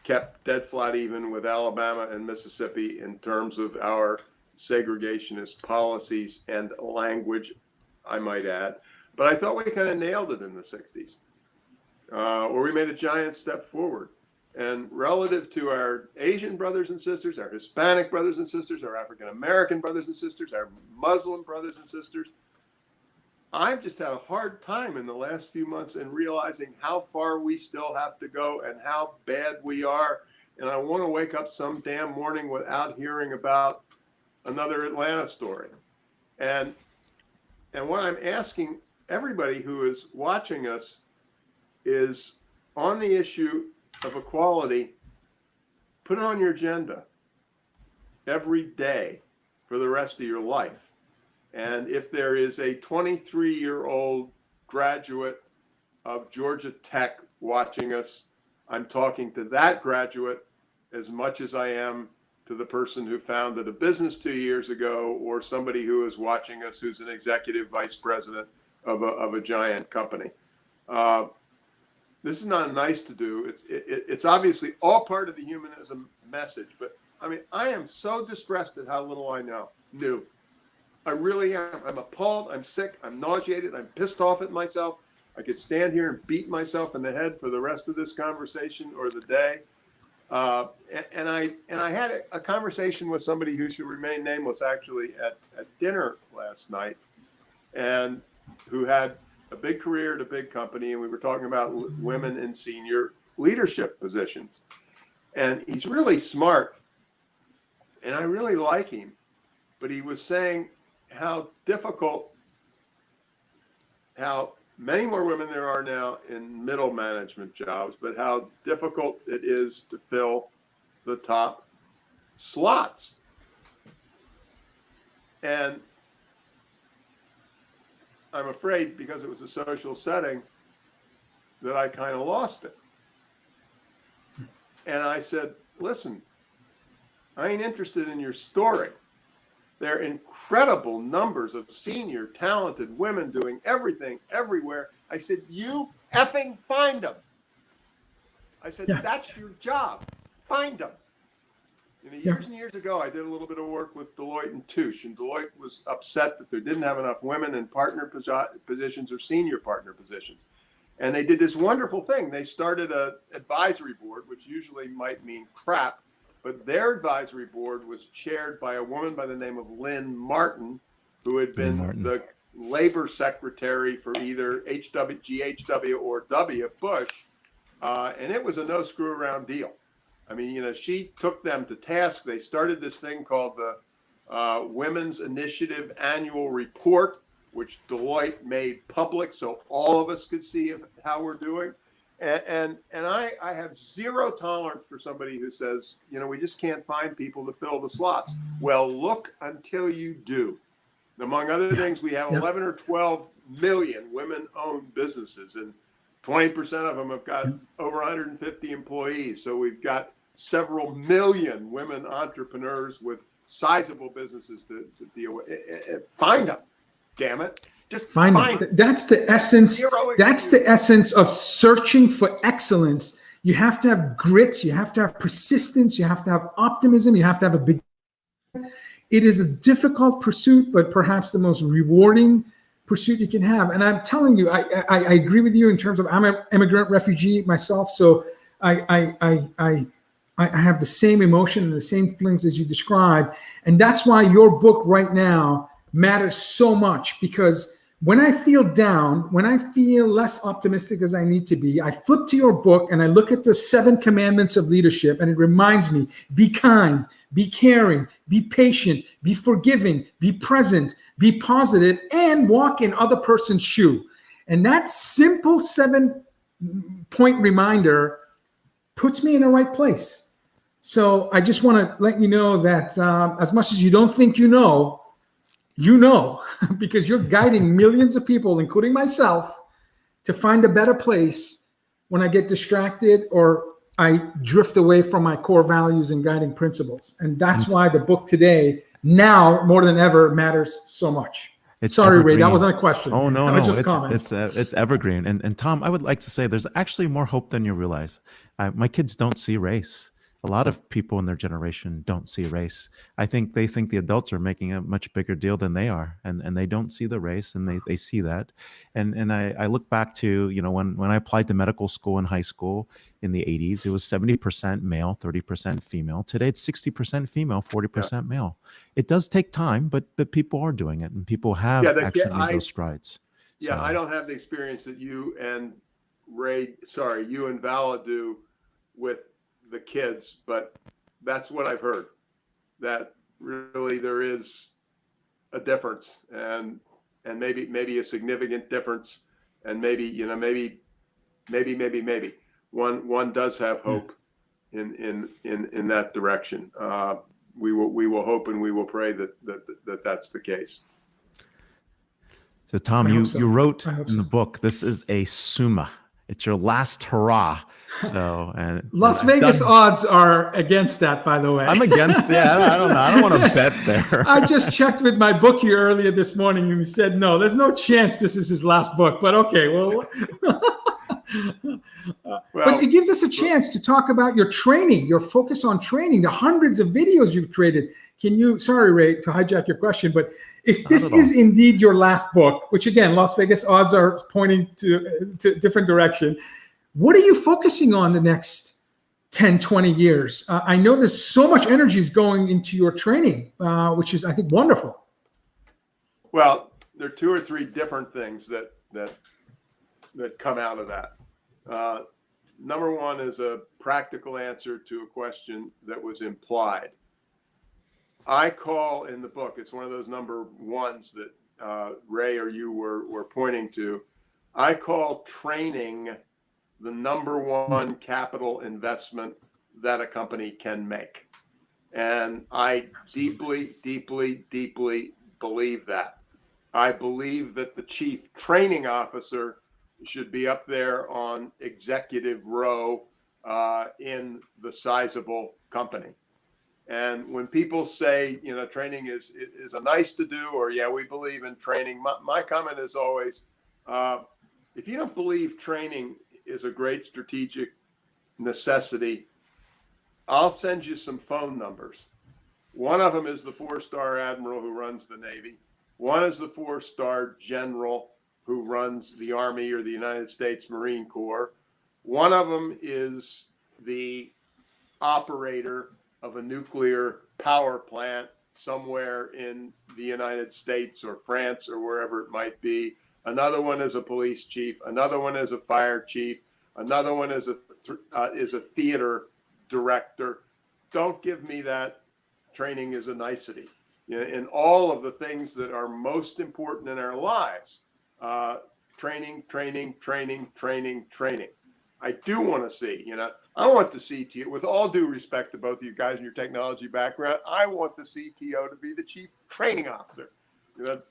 kept dead flat even with Alabama and Mississippi in terms of our segregationist policies and language, I might add. But I thought we kind of nailed it in the 60s, where we made a giant step forward. And relative to our Asian brothers and sisters, our Hispanic brothers and sisters, our African American brothers and sisters, our Muslim brothers and sisters, I've just had a hard time in the last few months in realizing how far we still have to go and how bad we are. And I want to wake up some damn morning without hearing about another Atlanta story. And what I'm asking everybody who is watching us is, on the issue of equality, put it on your agenda every day for the rest of your life. And if there is a 23-year-old graduate of Georgia Tech watching us, I'm talking to that graduate as much as I am to the person who founded a business 2 years ago, or somebody who is watching us who's an executive vice president of a giant company. This is not nice to do. It's obviously all part of the humanism message, but I mean, I am so distressed at how little I knew. I really am. I'm appalled. I'm sick. I'm nauseated. I'm pissed off at myself. I could stand here and beat myself in the head for the rest of this conversation or the day. And I had a conversation with somebody who should remain nameless, actually, at dinner last night, and who had a big career at a big company, and we were talking about women in senior leadership positions. And he's really smart, and I really like him, but he was saying how many more women there are now in middle management jobs, but how difficult it is to fill the top slots. And I'm afraid, because it was a social setting, that I kind of lost it. And I said, listen, I ain't interested in your story. There are incredible numbers of senior, talented women doing everything, everywhere. I said, you effing find them. I said, Yeah. that's your job. Find them. Years and years ago, I did a little bit of work with Deloitte and Touche, and Deloitte was upset that there didn't have enough women in partner positions or senior partner positions. And they did this wonderful thing. They started an advisory board, which usually might mean crap, but their advisory board was chaired by a woman by the name of Lynn Martin, who had been the labor secretary for either GHW or W. Bush. And it was a no screw around deal. I mean, she took them to task. They started this thing called the Women's Initiative Annual Report, which Deloitte made public so all of us could see how we're doing. And I have zero tolerance for somebody who says, we just can't find people to fill the slots. Well, look until you do. Among other things, we have 11 or 12 million women-owned businesses, and 20% of them have got over 150 employees. So we've got several million women entrepreneurs with sizable businesses to deal with. Find them, damn it. Just find them. That's the essence. That's the essence of searching for excellence. You have to have grit. You have to have persistence. You have to have optimism. You have to have a big. It is a difficult pursuit, but perhaps the most rewarding pursuit you can have. And I'm telling you, I agree with you in terms of I'm an immigrant refugee myself, so I have the same emotion and the same feelings as you described. And that's why your book right now matters so much, because when I feel down, when I feel less optimistic as I need to be, I flip to your book and I look at the 7 commandments of leadership, and it reminds me, be kind, be caring, be patient, be forgiving, be present, be positive, and walk in other person's shoe. And that simple 7-point reminder puts me in the right place. So I just want to let you know that as much as you don't think you know, because you're guiding millions of people, including myself, to find a better place when I get distracted or I drift away from my core values and guiding principles. And that's why the book today, now more than ever, matters so much. Sorry, evergreen. Ray, that wasn't a question. Oh, no, that was just comments. It's evergreen. And Tom, I would like to say there's actually more hope than you realize. My kids don't see race. A lot of people in their generation don't see race. I think they think the adults are making a much bigger deal than they are, and they don't see the race, and they see that. And I look back to, when I applied to medical school in high school in the 80s, it was 70% male, 30% female. Today it's 60% female, 40% male. It does take time, but people are doing it, and people have actually made those strides. Yeah, so. I don't have the experience that you and Vala do with the kids, but that's what I've heard, that really there is a difference, and maybe a significant difference, and maybe one does have hope in that direction. We will hope and we will pray that that's the case. So Tom, you wrote in the book, this is a summa. It's your last hurrah. So, and Las Vegas odds are against that, by the way. I'm against. I don't know. I don't want to bet there. I just checked with my bookie earlier this morning, and he said no. There's no chance this is his last book. But okay, well. But it gives us a chance to talk about your training, your focus on training, the hundreds of videos you've created. Can you? Sorry, Ray, to hijack your question, but if this is indeed your last book, which again, Las Vegas odds are pointing to different direction. What are you focusing on the next 10, 20 years? I know there's so much energy is going into your training, which is, I think, wonderful. Well, there are 2 or 3 different things that come out of that. Number one is a practical answer to a question that was implied. I call in the book, it's one of those number ones that Ray or you were pointing to. I call training the number one capital investment that a company can make. And I deeply, deeply, deeply believe that. I believe that the chief training officer should be up there on executive row in the sizable company. And when people say, training is a nice to do, or we believe in training, my comment is always, if you don't believe training is a great strategic necessity, I'll send you some phone numbers. One of them is the 4-star admiral who runs the Navy. One is the 4-star general who runs the Army or the United States Marine Corps. One of them is the operator of a nuclear power plant somewhere in the United States or France or wherever it might be. Another one is a police chief. Another one is a fire chief. Another one is a theater director. Don't give me that training is a nicety. In all of the things that are most important in our lives, training. I do want to see, I want the CTO, with all due respect to both of you guys and your technology background, I want the CTO to be the chief training officer.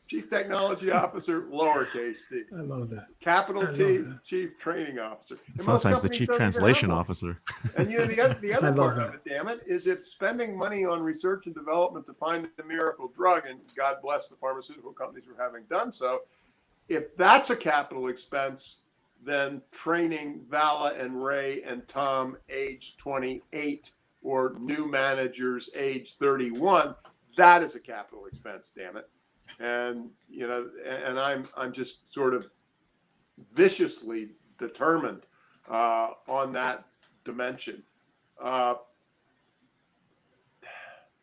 Chief technology officer, lowercase t. I love that. Capital T, chief training officer. And sometimes the chief translation officer. And the other part of it, damn it, is if spending money on research and development to find the miracle drug, and God bless the pharmaceutical companies for having done so, if that's a capital expense, then training Vala and Ray and Tom age 28 or new managers age 31, that is a capital expense, damn it. And and I'm just sort of viciously determined on that dimension. What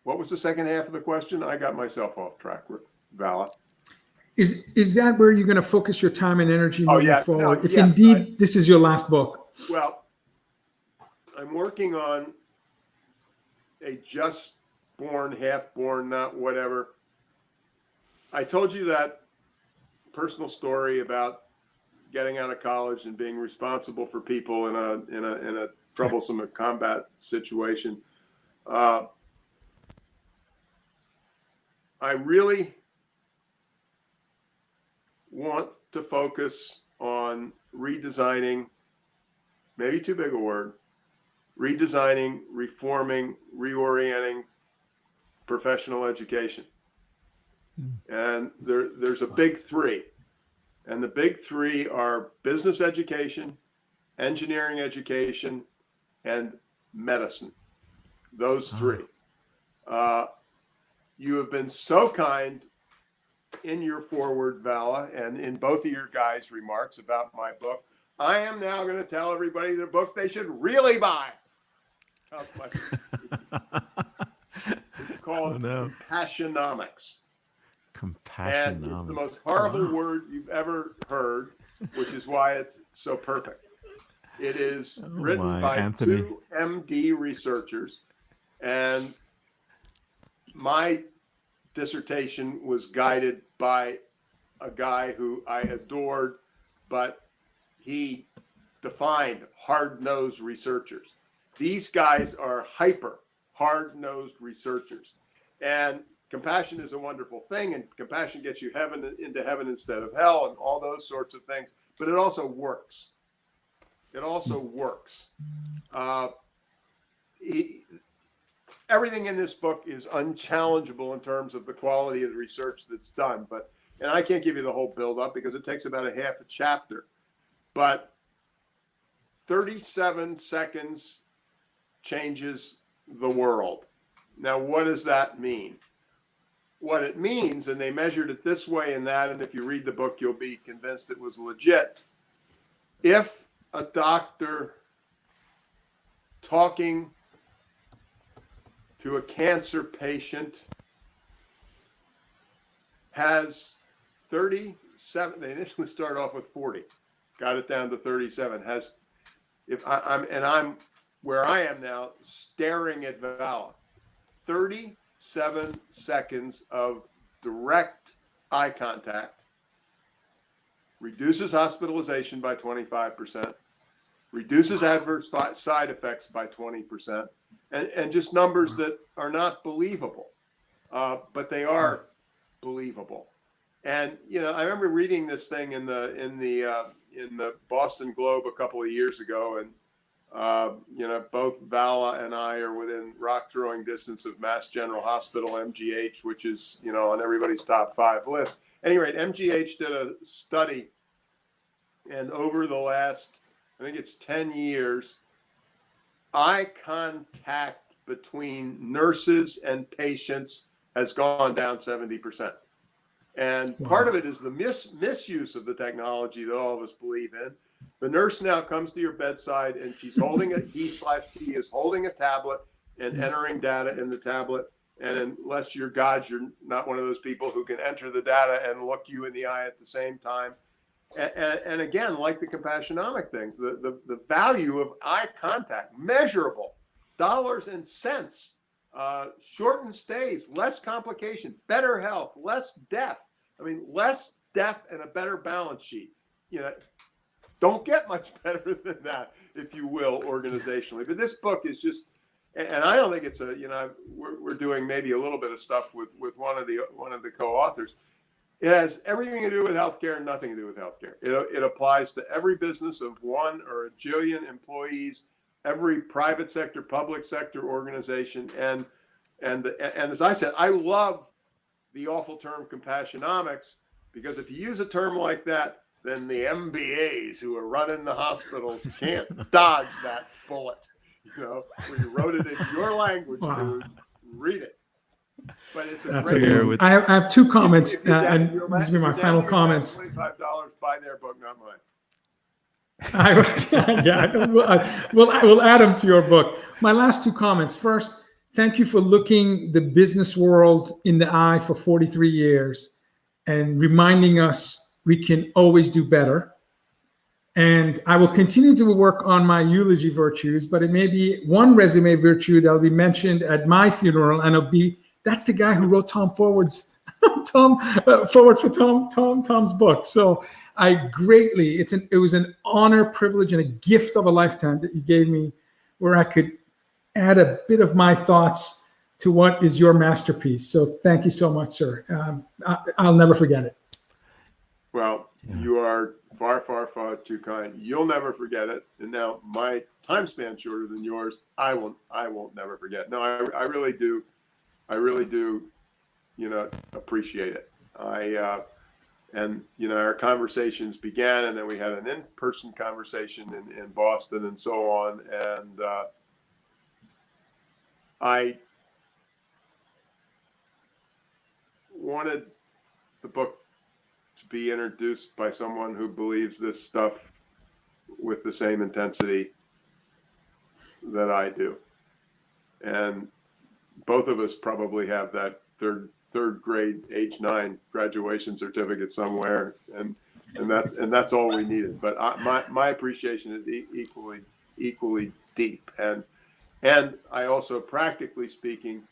was the second half of the question? I got myself off track, Vala. Is that where you're going to focus your time and energy moving forward? No, if indeed this is your last book. Well, I'm working on a just born, half born, not whatever. I told you that personal story about getting out of college and being responsible for people in a troublesome combat situation. I really want to focus on redesigning, maybe too big a word, redesigning, reforming, reorienting professional education. And there's a big three. And the big three are business education, engineering education, and medicine. Those three. You have been so kind in your forward, Vala, and in both of your guys' remarks about my book. I am now going to tell everybody the book they should really buy. It's called Compassionomics. And it's the most horrible word you've ever heard, which is why it's so perfect. It is written by two MD researchers, and my dissertation was guided by a guy who I adored, but he defined hard-nosed researchers. These guys are hyper hard-nosed researchers, and compassion is a wonderful thing, and compassion gets you into heaven instead of hell and all those sorts of things, but it also works. Everything in this book is unchallengeable in terms of the quality of the research that's done, and I can't give you the whole build-up because it takes about a half a chapter, but 37 seconds changes the world. Now, what does that mean? What it means, and they measured it this way and that, and if you read the book, you'll be convinced it was legit. If a doctor talking to a cancer patient has 37, they initially started off with 40, got it down to 37, I'm where I am now, staring at Vala, 37 seconds of direct eye contact reduces hospitalization by 25%, reduces adverse side effects by 20%, and just numbers that are not believable, but they are believable. And I remember reading this thing in the Boston Globe a couple of years ago, and both Vala and I are within rock throwing distance of Mass General Hospital, MGH, which is, on everybody's top 5 list. At any rate, MGH did a study And over the last, I think it's 10 years, eye contact between nurses and patients has gone down 70%. And part of it is the misuse of the technology that all of us believe in. The nurse now comes to your bedside and she's holding she is holding a tablet and entering data in the tablet. And unless you're God, you're not one of those people who can enter the data and look you in the eye at the same time. And again, like the compassionomic things, the value of eye contact, measurable, dollars and cents, shortened stays, less complication, better health, less death. I mean, less death and a better balance sheet. You know, don't get much better than that, if you will, organizationally. But this book is just, and I don't think it's a, you know, we're doing maybe a little bit of stuff with one of the co-authors. It has everything to do with healthcare and nothing to do with healthcare. It applies to every business of 1 or a jillion employees, every private sector, public sector organization. And as I said, I love the awful term compassionomics, because if you use a term like that, then the MBAs who are running the hospitals can't dodge that bullet. You know, we wrote it in your language to read it. But it's a great. I have 2 comments, and these will be my final comments. $25, buy their book, not mine. We'll add them to your book. My last 2 comments. First, thank you for looking the business world in the eye for 43 years and reminding us we can always do better. And I will continue to work on my eulogy virtues, but it may be one resume virtue that will be mentioned at my funeral, and it'll be, that's the guy who wrote Tom's book. So I greatly, it was an honor, privilege, and a gift of a lifetime that you gave me, where I could add a bit of my thoughts to what is your masterpiece. So thank you so much, sir. I'll never forget it. Well, you are far, far, far too kind. You'll never forget it. And now my time span shorter than yours. I won't never forget. No, I really do. I really do, you know, appreciate it. And, you know, our conversations began, and then we had an in-person conversation in Boston and so on. And I wanted the book to be introduced by someone who believes this stuff with the same intensity that I do. And both of us probably have that third grade H9 graduation certificate somewhere, and that's all we needed. But my appreciation is equally deep, and I also, practically speaking,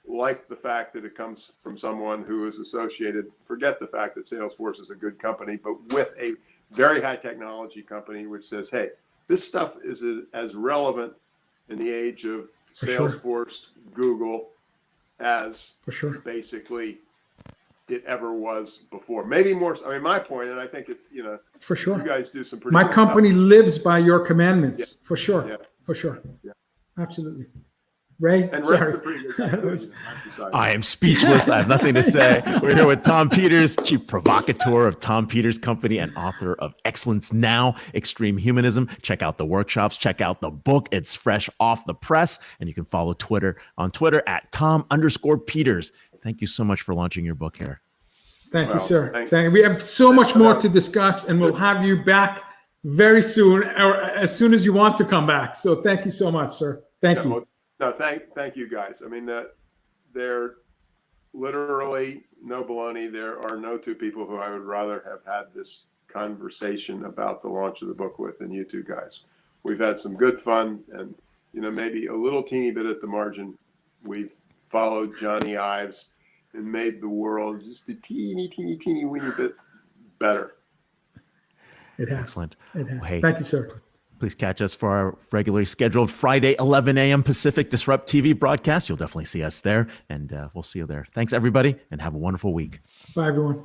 like the fact that it comes from someone who is associated. Forget the fact that Salesforce is a good company, but with a very high technology company, which says, hey, this stuff is as relevant in the age of Salesforce, Google, as basically it ever was before. Maybe more. I mean, my point, and I think it's, you know, for sure, you guys do some pretty. My good company stuff. lives by your commandments, for sure. Yeah. For sure. Yeah. Absolutely. Ray, and sorry. Ray's a pretty good guy too. I am speechless. I have nothing to say. We're here with Tom Peters, chief provocateur of Tom Peters Company and author of Excellence Now, Extreme Humanism. Check out the workshops. Check out the book. It's fresh off the press. And you can follow on Twitter at Tom_Peters. Thank you so much for launching your book here. Thank you, sir. We have so much more to discuss, and we'll have you back very soon, or as soon as you want to come back. So thank you so much, sir. Thank you. No, thank you guys. I mean, there literally, no baloney, there are no 2 people who I would rather have had this conversation about the launch of the book with than you 2 guys. We've had some good fun, and, you know, maybe a little teeny bit at the margin, we've followed Johnny Ives and made the world just a teeny weeny bit better. It has. Excellent. It has. Well, hey, thank you, sir. Please catch us for our regularly scheduled Friday, 11 a.m. Pacific DisrupTV broadcast. You'll definitely see us there, and we'll see you there. Thanks, everybody, and have a wonderful week. Bye, everyone.